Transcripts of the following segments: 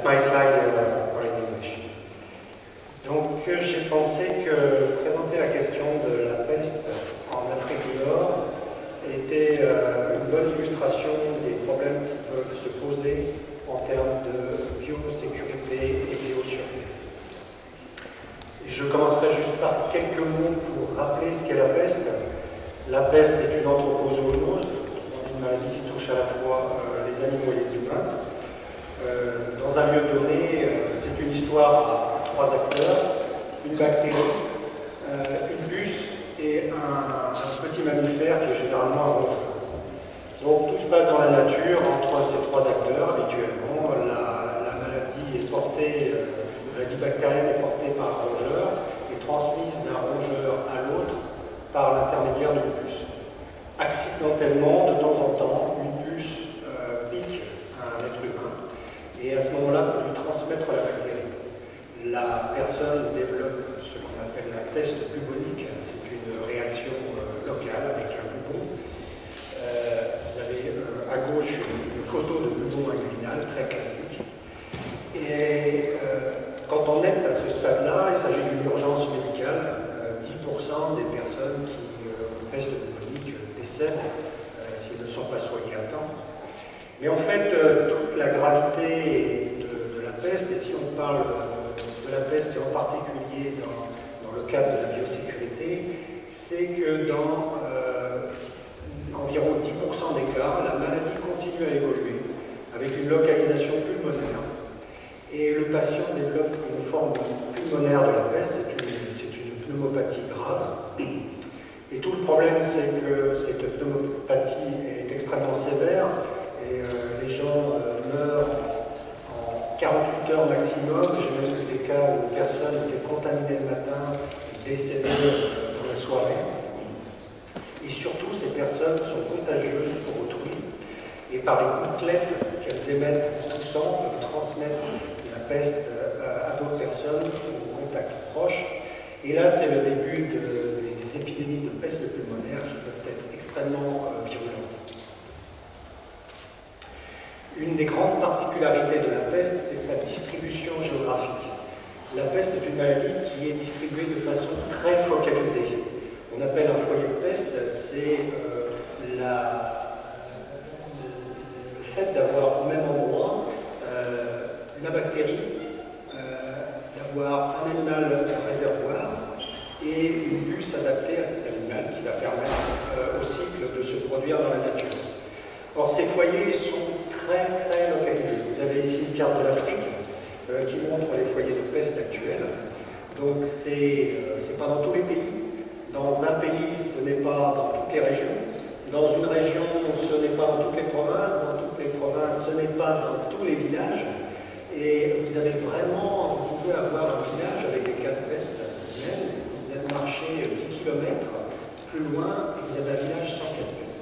my slide are in English. Donc j'ai pensé que présenter la question de la peste en Afrique du Nord était une bonne illustration des problèmes qui peuvent se poser en termes de biosécurité et biosurvie. Je commencerai juste par quelques mots pour rappeler ce qu'est la peste. La peste est une anthropozoonose, une maladie qui touche à la fois les animaux et les humains. Dans un lieu donné, c'est une histoire à 3 acteurs, une bactérie, une puce et un petit mammifère qui est généralement un rongeur. Donc tout se passe dans la nature entre ces 3 acteurs. Habituellement, la maladie est portée, la maladie bactérienne est portée par un rongeur et transmise d'un rongeur à l'autre par l'intermédiaire d'une puce. Accidentellement, de temps en temps, une puce pique un être humain. Et à ce moment-là, pour lui transmettre la bactérie, la personne développe ce qu'on appelle la peste bubonique. C'est une réaction locale avec un bubon. Vous avez à gauche une photo de bubon inguinal très classique. Et quand on est à ce stade-là, il s'agit d'une urgence médicale. 10% des personnes qui ont une peste bubonique décèdent s'ils ne sont pas soignés à temps. Mais en fait, toute la gravité de la peste, et si on parle de la peste et en particulier dans le cadre de la biosécurité, c'est que dans environ 10% des cas, la maladie continue à évoluer avec une localisation pulmonaire. Et le patient développe une forme pulmonaire de la peste, c'est une pneumopathie grave. Et tout le problème, c'est que cette pneumopathie est extrêmement sévère. Et les gens meurent en 48 heures maximum. J'ai même vu des cas où une personne était contaminée le matin et décédée dans la soirée. Et surtout, ces personnes sont contagieuses pour autrui. Et par les gouttelettes qu'elles émettent en toussant, peuvent transmettre la peste à d'autres personnes au contact proche. Et là, c'est le début des épidémies de peste pulmonaire qui peuvent être extrêmement virulentes. Une des grandes particularités de la peste, c'est sa distribution géographique. La peste est une maladie qui est distribuée de façon très focalisée. On appelle un foyer de peste, c'est le fait d'avoir au même endroit la bactérie, d'avoir un animal réservoir et une puce adaptée à cet animal qui va permettre au cycle de se produire dans la nature. Or, ces foyers sont très localisés. Vous avez ici une carte de l'Afrique qui montre les foyers de peste actuels. Donc, c'est pas dans tous les pays. Dans un pays, ce n'est pas dans toutes les régions. Dans une région, ce n'est pas dans toutes les provinces. Dans toutes les provinces, ce n'est pas dans tous les villages. Et vous avez vraiment, vous pouvez avoir un village avec des cas de peste humaine. Vous allez marcher 10 km plus loin, vous avez un village sans cas de peste.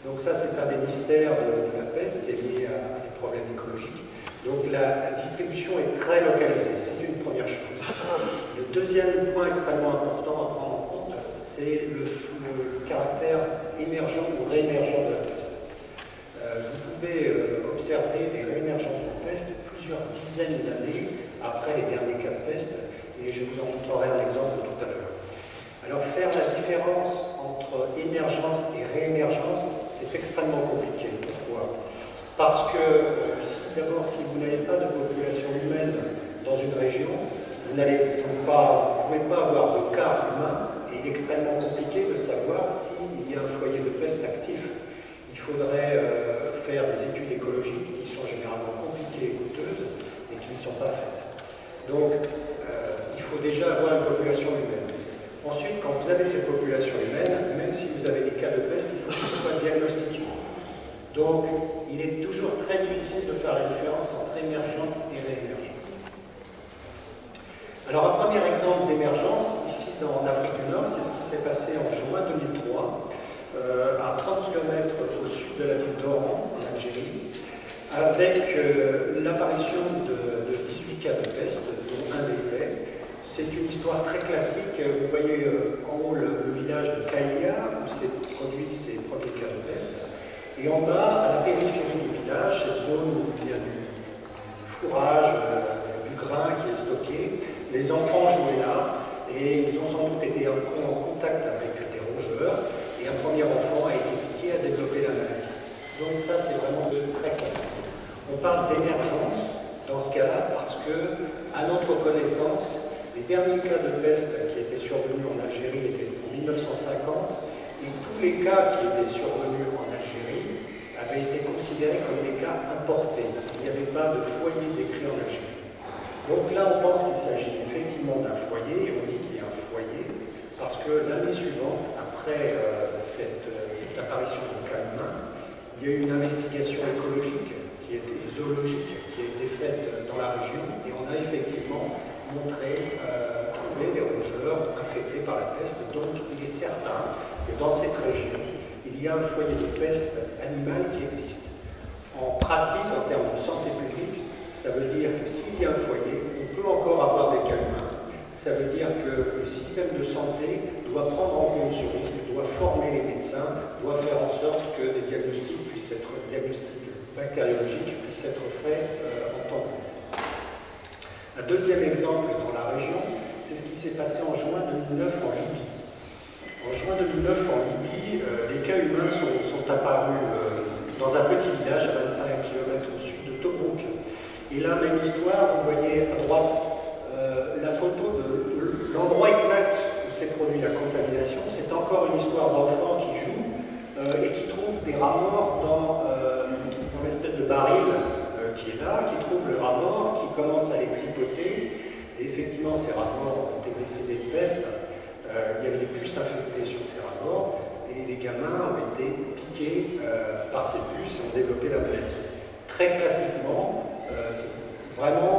Donc ça, c'est un des mystères de la peste, c'est lié à des problèmes écologiques. Donc la distribution est très localisée, c'est une première chose. Le deuxième point extrêmement important à prendre en compte, c'est le caractère émergent ou réémergent de la peste. Vous pouvez observer des réémergences de peste plusieurs dizaines d'années après les derniers cas de peste, et je vous en montrerai un exemple tout à l'heure. Alors faire la différence entre émergence et réémergence, c'est extrêmement compliqué. Pourquoi? Parce que, d'abord, si vous n'avez pas de population humaine dans une région, vous ne pouvez pas avoir de cas humain. Il est extrêmement compliqué de savoir s'il y a un foyer de peste actif. Il faudrait faire des études écologiques qui sont généralement compliquées et coûteuses et qui ne sont pas faites. Donc, il faut déjà avoir une population humaine. Ensuite, quand vous avez cette population humaine, même si vous avez des cas de peste, il faut qu'ils soient diagnostiqués. Donc, il est toujours très difficile de faire la différence entre émergence et réémergence. Alors, un premier exemple d'émergence, ici en Afrique du Nord, c'est ce qui s'est passé en juin 2003, à 30 km au sud de la ville d'Oran, en Algérie, avec l'apparition de 18 cas de peste, dont un décès. C'est une histoire très classique. Vous voyez en haut le village de Kaïlia, où s'est produit ces premiers cas de peste. Et en bas, à la périphérie du village, cette zone où il y a du fourrage, On parle d'émergence dans ce cas-là parce que, à notre connaissance, les derniers cas de peste qui étaient survenus en Algérie étaient en 1950 et tous les cas qui étaient survenus en Algérie avaient été considérés comme des cas importés. Il n'y avait pas de foyer décrit en Algérie. Donc là, on pense qu'il s'agit effectivement d'un foyer, et on dit qu'il y a un foyer, parce que l'année suivante, après cette apparition de cas humains, il y a eu une investigation écologique, zoologique, qui a été faite dans la région, et on a effectivement trouvé des rongeurs infectés par la peste. Donc il est certain que dans cette région, il y a un foyer de peste animale qui existe. En pratique, en termes de santé publique, ça veut dire que s'il y a un foyer, on peut encore avoir des cas humains. Ça veut dire que le système de santé doit prendre en compte ce risque, doit former les médecins, doit faire en sorte que des diagnostics bactériologiques puissent être faits en temps. Un deuxième exemple dans la région, c'est ce qui s'est passé en juin 2009 en Libye. En juin 2009 en Libye, les cas humains sont apparus dans un petit village à 25 km au sud de Tobrouk. Et là, même histoire, vous voyez à droite la photo de l'endroit exact où s'est produit la contamination. C'est encore une histoire d'enfants qui jouent et qui trouvent des rats morts dans l'espèce de baril qui est là, qui trouve le rat mort, qui commence à les tripoter. Et effectivement, ces rats morts ont été décédés de peste. Il y avait des puces infectées sur ces rats morts et les gamins ont été piqués par ces puces et ont développé la maladie. Très classiquement, vraiment,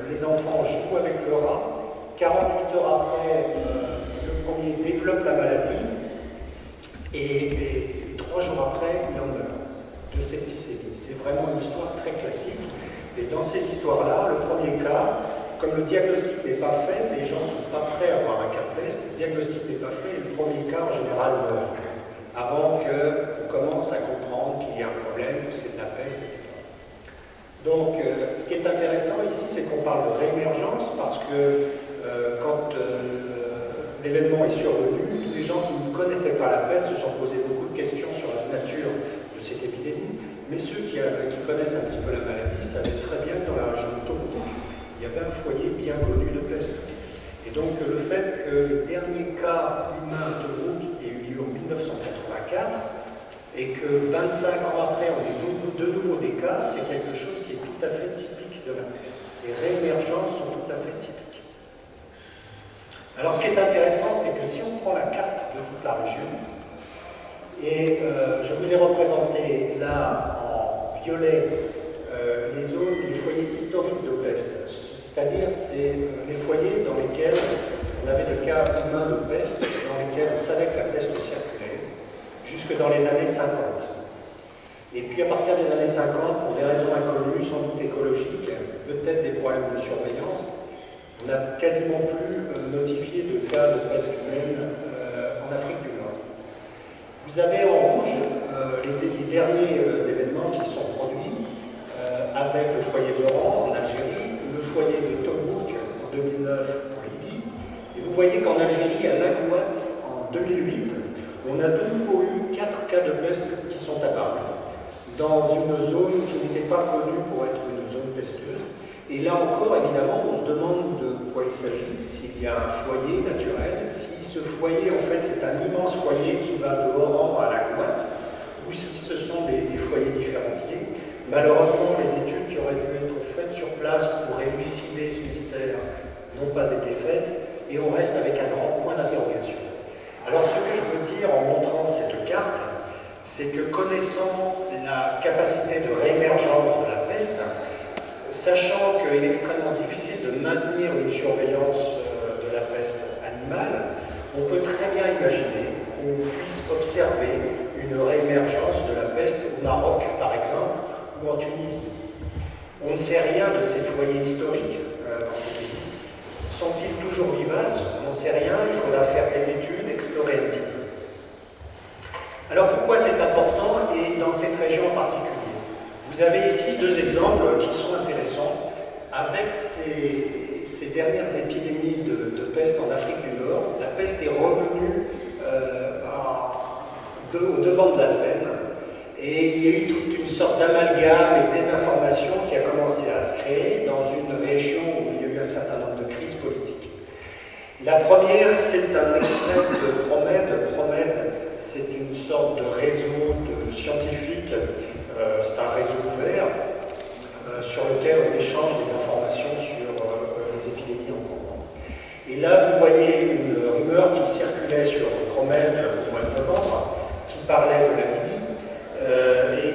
les enfants jouent avec le rat. 48 heures après, le premier développe la maladie et 3 jours après, il en meurt de septicémie. C'est vraiment une histoire très classique. Et dans cette histoire-là, le premier cas, comme le diagnostic n'est pas fait, les gens ne sont pas prêts à avoir un cas de peste, le diagnostic n'est pas fait, et le premier cas en général meurt, avant qu'on commence à comprendre qu'il y a un problème, que c'est de la peste, etc. Donc, ce qui est intéressant ici, c'est qu'on parle de réémergence, parce que quand l'événement est survenu, tous les gens qui ne connaissaient pas la peste se sont posés beaucoup de questions sur la nature de cette épidémie, mais ceux qui connaissent un petit peu la maladie savaient très bien que dans la région de Tobrouk, il y avait un foyer bien connu de peste. Et donc le fait que le dernier cas humain à Tobrouk ait eu lieu en 1984 et que 25 ans après on ait de nouveau des cas, c'est quelque chose qui est tout à fait typique de la peste. Ces réémergences sont tout à fait typiques. Alors ce qui est intéressant, c'est que si on prend la carte de toute la région, et je vous ai représenté là en violet les zones, les foyers historiques de peste, c'est-à-dire c'est les foyers dans lesquels on avait des cas humains de peste, dans lesquels on savait que la peste circulait, jusque dans les années 50. Et puis à partir des années 50, pour des raisons inconnues, sans doute écologiques, peut-être des problèmes de surveillance, on n'a quasiment plus notifié de cas de peste humaine en Afrique du Nord. Vous avez en rouge les derniers événements qui sont produits avec le foyer d'Oran en Algérie, le foyer de Tobrouk en 2009 en Libye. Et vous voyez qu'en Algérie, à Laghouat en 2008, on a de nouveau eu 4 cas de peste qui sont apparus dans une zone qui n'était pas connue pour être une zone pesteuse. Et là encore, évidemment, on se demande de quoi il s'agit, s'il y a un foyer naturel, si ce foyer, en fait, c'est un immense foyer qui va de Oran à Laghouat, ou si ce sont des foyers différenciés. Malheureusement, les études qui auraient dû être faites sur place pour élucider ce mystère n'ont pas été faites, et on reste avec un grand point d'interrogation. Alors, ce que je veux dire en montrant cette carte, c'est que connaissant la capacité de réémergence de la peste, sachant qu'il est extrêmement difficile de maintenir une surveillance de la peste animale, on peut très bien imaginer qu'on puisse observer une réémergence de la peste au Maroc, par exemple, ou en Tunisie. On ne sait rien de ces foyers historiques dans ces pays. Sont-ils toujours vivaces? On n'en sait rien, il faudra faire des études, explorer un petit peu. Alors pourquoi c'est important, et dans cette région en particulier? Vous avez ici 2 exemples qui sont intéressants avec ces dernières épidémies de peste en Afrique du Nord. La peste est revenue au devant de la scène et il y a eu toute une sorte d'amalgame et de désinformation La première, c'est un extrait de PROMED. PROMED, c'est une sorte de réseau de scientifiques, c'est un réseau ouvert sur lequel on échange des informations sur les épidémies en cours. Et là, vous voyez une rumeur qui circulait sur PROMED au mois de novembre, qui parlait de la Libye et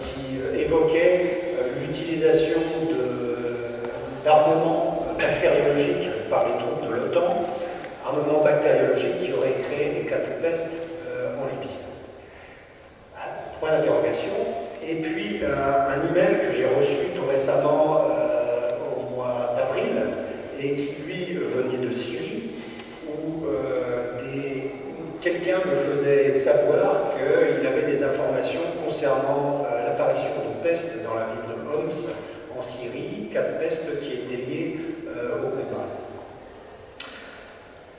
qui évoquait l'utilisation d'armements bactériologiques par les troupes de l'OTAN, armements bactériologiques qui auraient créé des cas de peste en Libye. Point d'interrogation. Et puis un email que j'ai reçu tout récemment au mois d'avril et qui lui venait de Syrie, où quelqu'un me faisait savoir qu'il avait des informations concernant l'apparition de peste dans la ville de Homs en Syrie, cas de peste qui était lié au combat.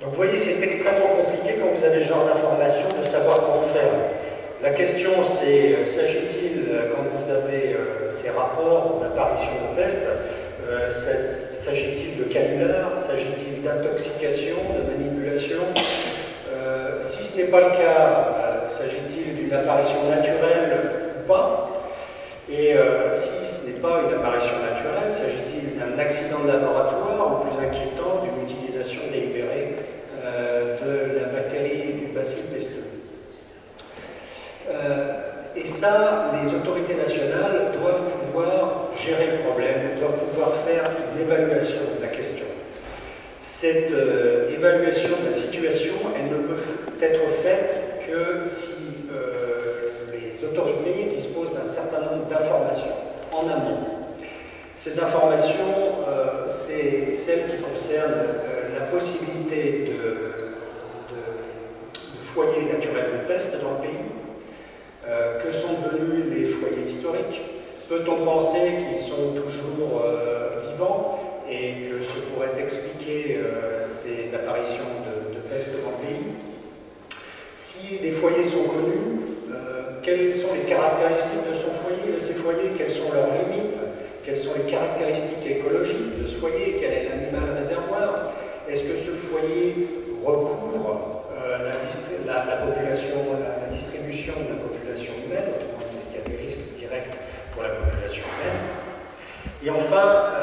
Donc vous voyez, c'est extrêmement compliqué quand vous avez ce genre d'informations de savoir comment faire. La question c'est, s'agit-il, quand vous avez ces rapports d'apparition de peste, s'agit-il de canulars, s'agit-il d'intoxication, de manipulation? Si ce n'est pas le cas, s'agit-il d'une apparition naturelle ou pas? Et si ce n'est pas une apparition naturelle, s'agit-il d'un accident de laboratoire ou plus inquiétant, d'une utilisation délibérée de la bactérie du bacille pesteux? Et ça, les autorités nationales doivent pouvoir gérer le problème, doivent pouvoir faire une évaluation de la question. Cette évaluation de la situation, elle ne peut être faite que si les autorités disposent d'un certain nombre d'informations en amont. Ces informations, c'est celles qui concernent la possibilité de foyers naturels de peste dans le pays. Que sont devenus les foyers historiques? Peut-on penser qu'ils sont toujours vivants et que ce pourrait expliquer ces apparitions de peste dans le pays? Si des foyers sont connus, quelles sont les caractéristiques de son foyer, de ces foyers? Quelles sont leurs limites? Quelles sont les caractéristiques écologiques de ce foyer? Quel est l'animal réservoir? Est-ce que ce foyer recouvre la population, la distribution de la population humaine, autrement dit, est-ce qu'il y a des risques directs pour la population humaine? Et enfin,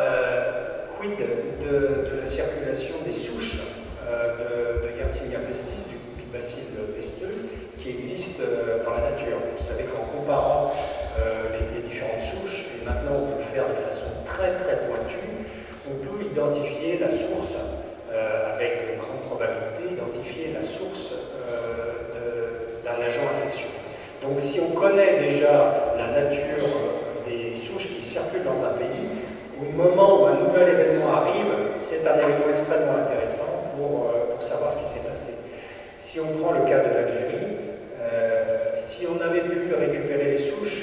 quid de la circulation des souches de Yersinia pestis, du bacille pesteux, qui existent dans la nature? Vous savez qu'en comparant les différentes souches, et maintenant on peut le faire de façon très très pointue, on peut identifier la source, avec une grande probabilité, identifier la source d'un agent infectieux. Donc si on connaît déjà la nature des souches qui circulent dans un pays, au moment où un nouvel événement arrive, c'est un élément extrêmement intéressant pour savoir ce qui s'est passé. Si on prend le cas de l'Algérie, si on avait pu récupérer les souches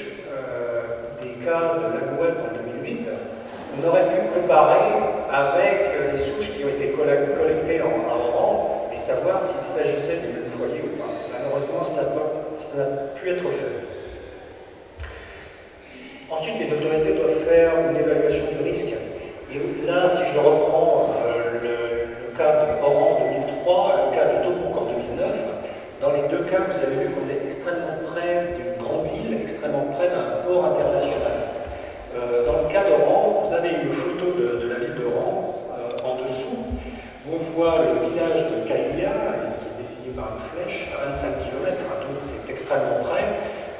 des cas de l'Alouette en 2008, on aurait pu comparer avec les souches qui ont été collectées en Oran et savoir s'il s'agissait du même foyer ou pas. Malheureusement, ça n'a pu être fait. Ensuite, les autorités doivent faire une évaluation du risque. Et là, si je reprends le cas de Oran en 2003, le cas de Tobruk en 2009, dans les deux cas, vous avez vu qu'on est extrêmement près d'une grande ville, extrêmement près d'un port international. Dans le cas d'Oran, vous avez une photo de la ville d'Oran en dessous. On voit le village de Kaïlia, qui est désigné par une flèche, à 25 km, donc c'est extrêmement près.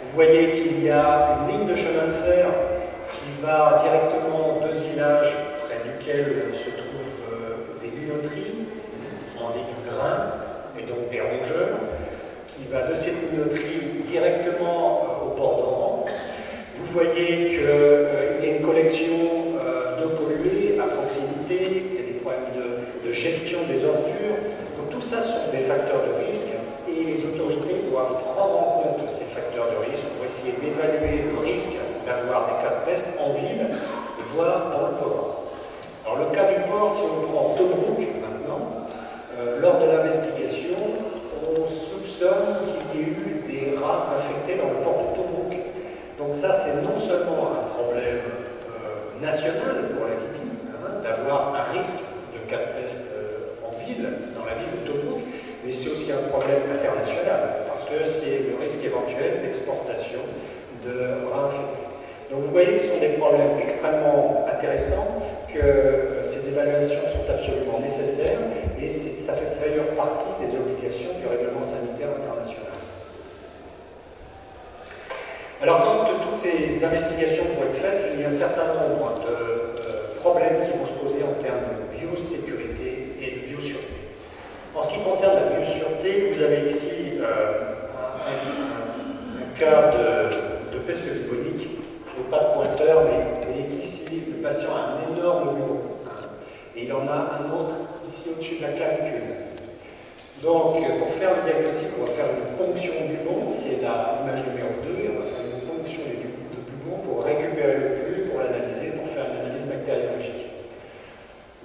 Vous voyez qu'il y a une ligne de chemin de fer qui va directement de ce village, près duquel se trouvent des minoteries, en des grains, et donc des rongeurs, qui va de cette minoterie directement au port d'Oran. Vous voyez qu'il y a une collection d'eau polluée à proximité, il y a des problèmes de gestion des ordures. Donc tout ça sont des facteurs de risque et les autorités doivent prendre en compte ces facteurs de risque pour essayer d'évaluer le risque d'avoir des cas de peste en ville et voire dans le port. Alors le cas du port, si on prend Tobruk maintenant, lors de l'investigation, on soupçonne qu'il y ait eu des rats infectés dans le port de Tobruk. Donc ça, c'est non seulement un problème national pour la Libye, d'avoir un risque de cas de peste mais c'est aussi un problème international, parce que c'est le risque éventuel d'exportation de rats infectés. Donc vous voyez que ce sont des problèmes extrêmement intéressants, que ces évaluations sont absolument nécessaires, et ça fait d'ailleurs partie des obligations du règlement sanitaire international. Alors, quand toutes ces investigations vont être faites, il y a un certain nombre de problèmes qui vont se poser en termes de biosécurité et de biosureté. En ce qui concerne la biosureté, vous avez ici un cas de peste bubonique. Je n'ai pas de pointeur, mais vous voyez qu'ici, le patient a un énorme bureau. Et il en a un autre ici au-dessus de la clavicule. Donc, pour faire le diagnostic, on va faire une ponction du bullon, c'est l'image numéro 2, et on va faire une ponction du bullon pour récupérer le flux, pour l'analyser, pour faire une analyse bactériologique.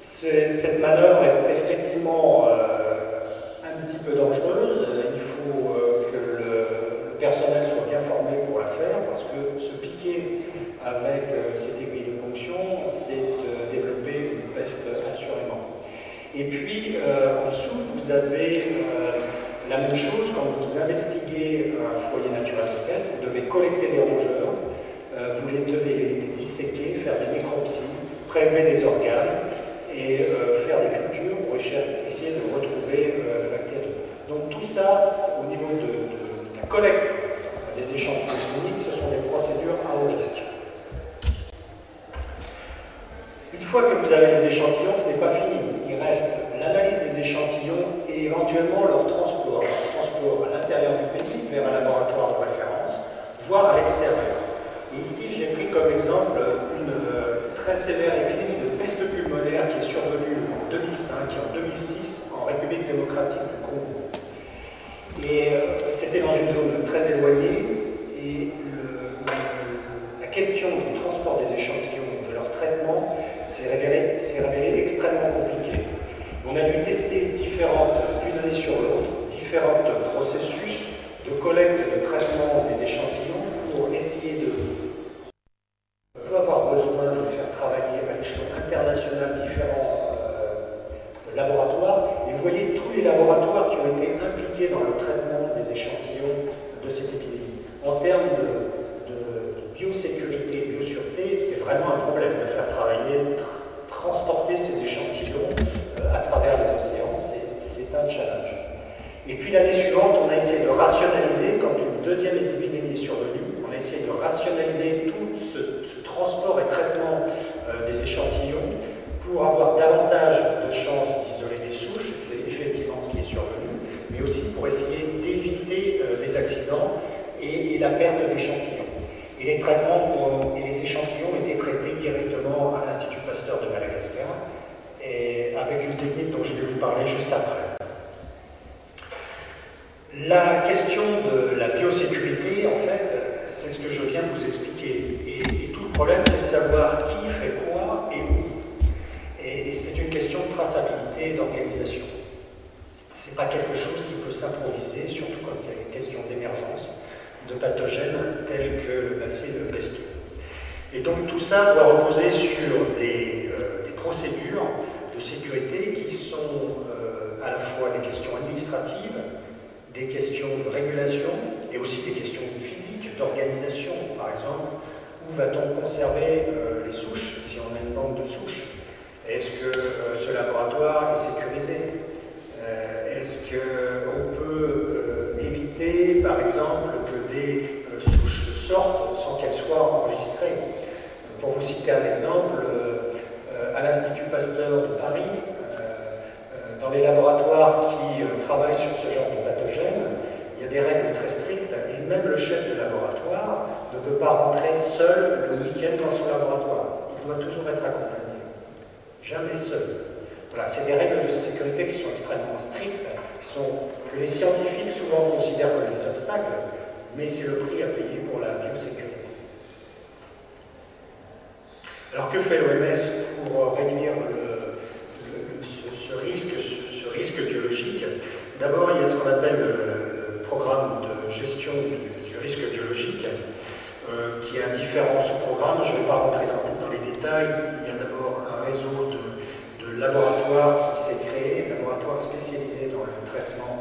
Cette manœuvre est effectivement un petit peu dangereuse. Il faut que le personnel soit bien formé pour la faire, parce que se piquer avec cette aiguille de ponction, c'est développer une peste assurément. Et puis, en dessous, vous avez la même chose quand vous investiguez un foyer naturel de peste. Vous devez collecter des rongeurs, vous les devez les disséquer, faire des nécropsies, prélever des organes et faire des cultures pour essayer de retrouver la bactérie. Donc tout ça, au niveau de la collecte des échantillons cliniques, ce sont des procédures à haut risque. Une fois que vous avez les échantillons, ce n'est pas fini. Il reste l'analyse des échantillons et éventuellement leur transport à l'intérieur du pays vers un laboratoire de référence, voire à l'extérieur. Et ici, j'ai pris comme exemple une très sévère épidémie de peste pulmonaire qui est survenue en 2005 et en 2006 en République démocratique du Congo. Et c'était dans une zone très éloignée, et la question du transport des échantillons, de leur traitement, s'est révélée extrêmement compliquée. On a dû tester d'une année sur l'autre, différents processus de collecte et de traitement des échantillons pour essayer de... On peut avoir besoin de faire travailler à l'échelon international différents laboratoires. Et vous voyez tous les laboratoires qui ont été impliqués dans le traitement des échantillons de cette épidémie. En termes de biosécurité et biosureté, c'est vraiment un problème de faire travailler, transporter ces échantillons à travers les océans. C'est un challenge. Et puis l'année suivante, on a essayé de rationaliser, quand une deuxième épidémie est survenue, on a essayé de rationaliser tout ce transport et traitement des échantillons pour avoir davantage de chances d'isoler des souches, c'est effectivement ce qui est survenu, mais aussi pour essayer d'éviter les accidents et la perte d'échantillons. Et les traitements et les échantillons étaient traités directement à l'Institut Pasteur de Madagascar, et avec une technique dont je vais vous parler juste après. La question de la biosécurité, en fait, c'est ce que je viens de vous expliquer. Et tout le problème, c'est de savoir qui fait quoi et où. Et c'est une question de traçabilité et d'organisation. Ce n'est pas quelque chose qui peut s'improviser, surtout quand il y a une question d'émergence de pathogènes tels que le bacille de Pesto. Et donc tout ça doit reposer sur des procédures de sécurité qui sont à la fois des questions administratives, des questions de régulation et aussi des questions physiques, d'organisation. Par exemple, où va-t-on conserver les souches si on a une banque de souches? Est-ce que ce laboratoire est sécurisé? Est-ce qu'on peut éviter, par exemple, que des souches sortent sans qu'elles soient enregistrées? Pour vous citer un exemple, à l'Institut Pasteur de Paris, dans les laboratoires qui travaillent sur ce genre de pathogènes, il y a des règles très strictes et même le chef de laboratoire ne peut pas rentrer seul le week-end dans son laboratoire. Il doit toujours être accompagné. Jamais seul. Voilà, c'est des règles de sécurité qui sont extrêmement strictes, que les scientifiques souvent considèrent comme des obstacles, mais c'est le prix à payer pour la biosécurité. Alors que fait l'OMS pour réduire ce risque biologique? D'abord, il y a ce qu'on appelle le programme de gestion du risque biologique, qui a différents sous-programmes. Je ne vais pas rentrer dans les détails. Il y a d'abord un réseau de laboratoires qui s'est créé, laboratoires spécialisés dans le traitement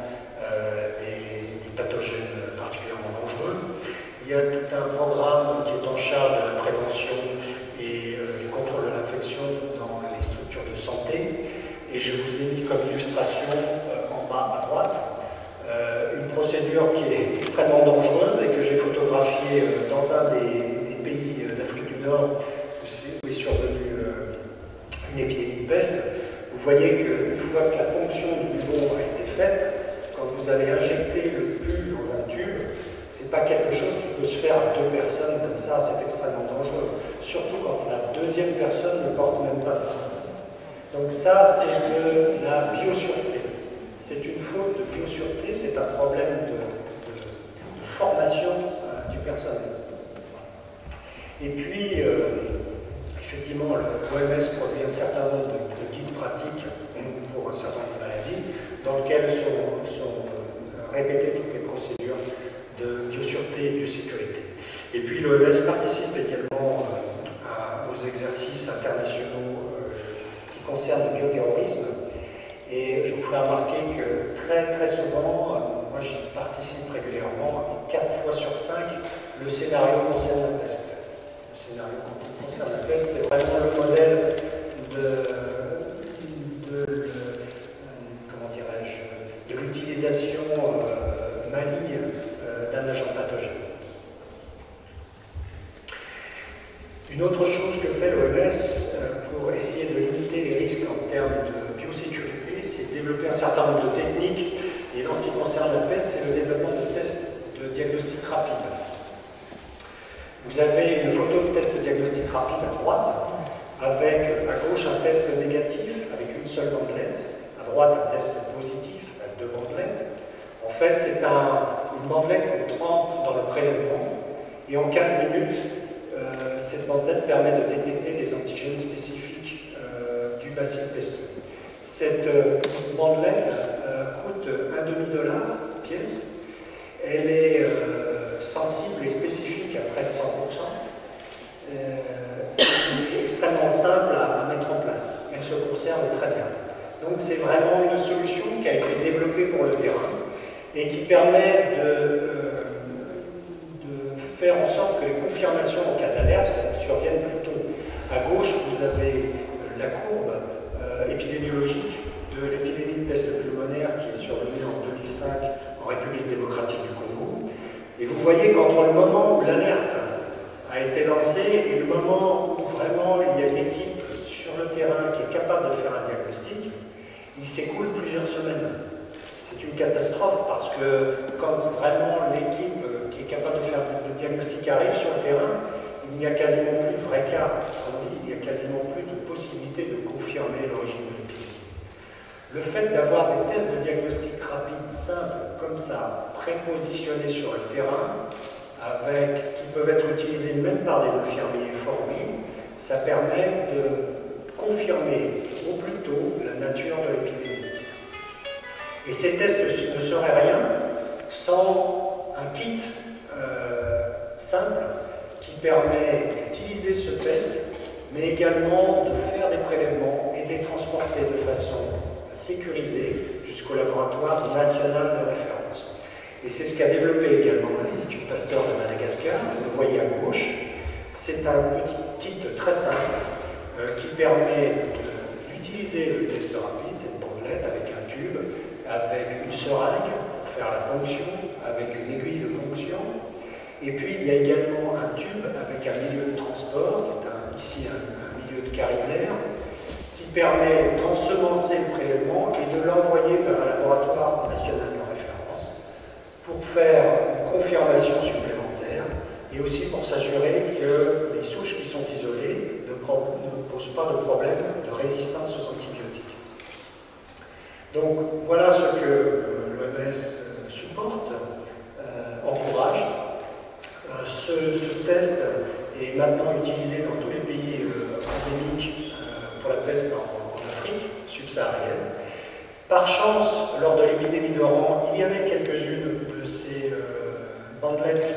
voyez qu'une fois que la ponction du bubon a été faite, quand vous allez injecter le pus dans un tube, ce n'est pas quelque chose qui peut se faire à deux personnes comme ça, c'est extrêmement dangereux. Surtout quand la deuxième personne ne porte même pas de frein. Donc ça, c'est de la biosûreté. C'est une faute de biosûreté, c'est un problème de formation du personnel. Et puis, effectivement, l'OMS produit un certain nombre de guides pratiques pour un certain nombre de maladies, dans lesquels sont répétées toutes les procédures de biosûreté et de biosécurité. Et puis l'OMS participe également aux exercices internationaux qui concernent le bioterrorisme. Et je vous ferai remarquer que très souvent, moi j'y participe régulièrement, 4 fois sur 5, le scénario concerne la peste. Le scénario concerne la peste, c'est vraiment le modèle de l'utilisation maligne d'un agent pathogène. Une autre chose que fait l'OMS pour essayer de limiter les risques en termes de biosécurité, c'est de développer un certain nombre de techniques. Et dans ce qui concerne la peste, c'est le développement de tests de diagnostic rapide. Vous avez une photo de test de diagnostic rapide à droite, avec à gauche un test négatif avec une seule bandelette, à droite un test positif avec 2 bandelettes. En fait, c'est une bandelette qu'on trempe dans le prélèvement, et en 15 minutes, cette bandelette permet de détecter des antigènes spécifiques du bacille pesteux. Cette bandelette coûte $1,5 pièce. Elle est sensible et spécifique à près de 100%. Elle est extrêmement simple à mettre en place. Elle se conserve très bien. Donc c'est vraiment une solution qui a été développée pour le terrain et qui permet de faire en sorte que les confirmations en cas d'alerte surviennent plus tôt. À gauche, vous avez la courbe épidémiologique de l'épidémie de peste pulmonaire qui est survenue en 2005 en République démocratique du Congo. Et vous voyez qu'entre le moment où l'alerte a été lancée et le moment où vraiment il y a une équipe sur le terrain qui est capable de faire un diagnostic, il s'écoule plusieurs semaines. C'est une catastrophe parce que quand vraiment l'équipe qui est capable de faire le diagnostic arrive sur le terrain, il n'y a quasiment plus de vrai cas. Il n'y a quasiment plus de possibilité de confirmer l'origine de l'épidémie. Le fait d'avoir des tests de diagnostic rapide simples, comme ça, prépositionnés sur le terrain, qui peuvent être utilisés même par des infirmiers formés, ça permet de confirmer au plus tôt la nature de l'épidémie. Et ces tests ne seraient rien sans un kit simple qui permet d'utiliser ce test, mais également de faire des prélèvements et de les transporter de façon sécurisée jusqu'au laboratoire national de référence. Et c'est ce qu'a développé également l'Institut Pasteur de Madagascar, vous le voyez à gauche. C'est un petit kit très simple qui permet d'utiliser le test rapide, cette bandelette avec un tube, avec une seringue pour faire la ponction, avec une aiguille de ponction. Et puis il y a également un tube avec un milieu de transport, qui est ici un milieu de carinaire, qui permet d'ensemencer le prélèvement et de l'envoyer vers un laboratoire national de référence pour faire une confirmation supplémentaire et aussi pour s'assurer que les souches qui sont isolées ne posent pas de problème de résistance aux antibiotiques. Donc voilà ce que l'OMS supporte, encourage. Ce test est maintenant utilisé dans tous les pays endémiques pour la peste en Afrique subsaharienne. Par chance, lors de l'épidémie d'Oran, il y avait quelques-unes de ces bandelettes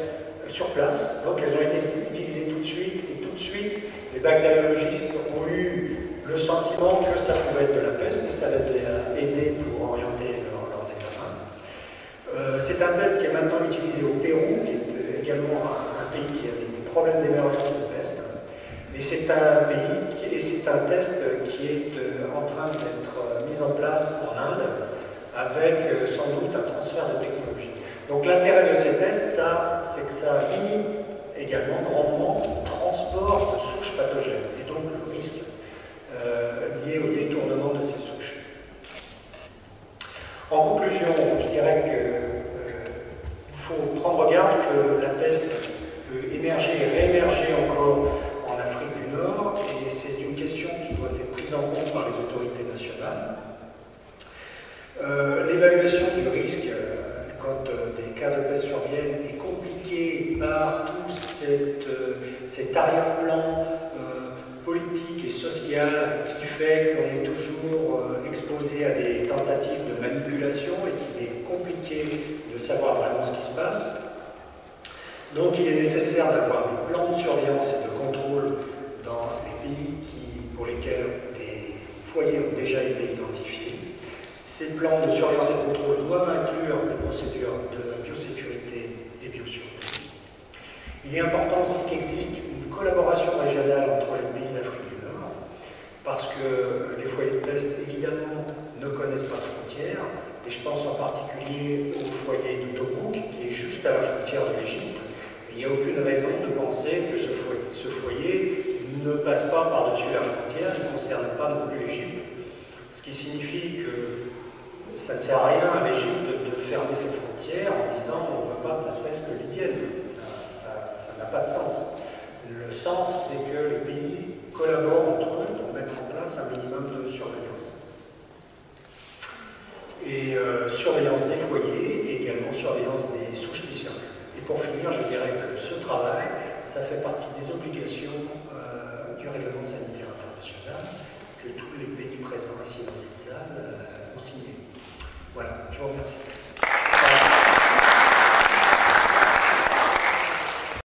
sur place, donc elles ont été utilisées tout de suite, et tout de suite, les bactériologistes ont eu le sentiment que ça pouvait être de la peste, et ça les a aidés pour orienter leurs examens. C'est un test qui est maintenant utilisé au Pérou, qui est également un pays qui a des problèmes d'émergence de peste, mais c'est un pays, et c'est un test qui est en train d'être mis en place en Inde, avec sans doute un transfert de technologie. Donc l'intérêt de ces tests, c'est que ça limite également grandement le transport de souches pathogènes, et donc le risque lié au détournement de ces souches. prise en compte par les autorités nationales. L'évaluation du risque, quand des cas de peste surviennent, est compliquée par tout cet arrière-plan politique et social qui fait qu'on est toujours exposé à des tentatives de manipulation et qu'il est compliqué de savoir vraiment ce qui se passe. Donc il est nécessaire d'avoir des plans de surveillance et de contrôle dans les pays pour lesquels des foyers ont déjà été identifiés. Ces plans de surveillance et de contrôle doivent inclure des procédures de biosécurité et biosécurité. Il est important aussi qu'il existe une collaboration régionale entre les pays d'Afrique du Nord, parce que les foyers de peste, évidemment, ne connaissent pas de frontières, et je pense en particulier au foyer de Tobrouk, qui est juste à la frontière de l'Égypte. Il n'y a aucune raison de penser que ce foyer ne passe pas par-dessus la frontière, il ne concerne pas non plus l'Égypte, ce qui signifie que ça ne sert à rien à l'Égypte de fermer ses frontières en disant on ne veut pas de la peste libyenne. Ça n'a pas de sens. Le sens, c'est que les pays collaborent entre eux pour mettre en place un minimum de surveillance. Et surveillance des foyers et également surveillance des souches qui circulent. Et pour finir, je dirais que ce travail, ça fait partie des obligations du règlement sanitaire international que tous les pays présents ici dans cette salle ont signé. Voilà, je vous remercie.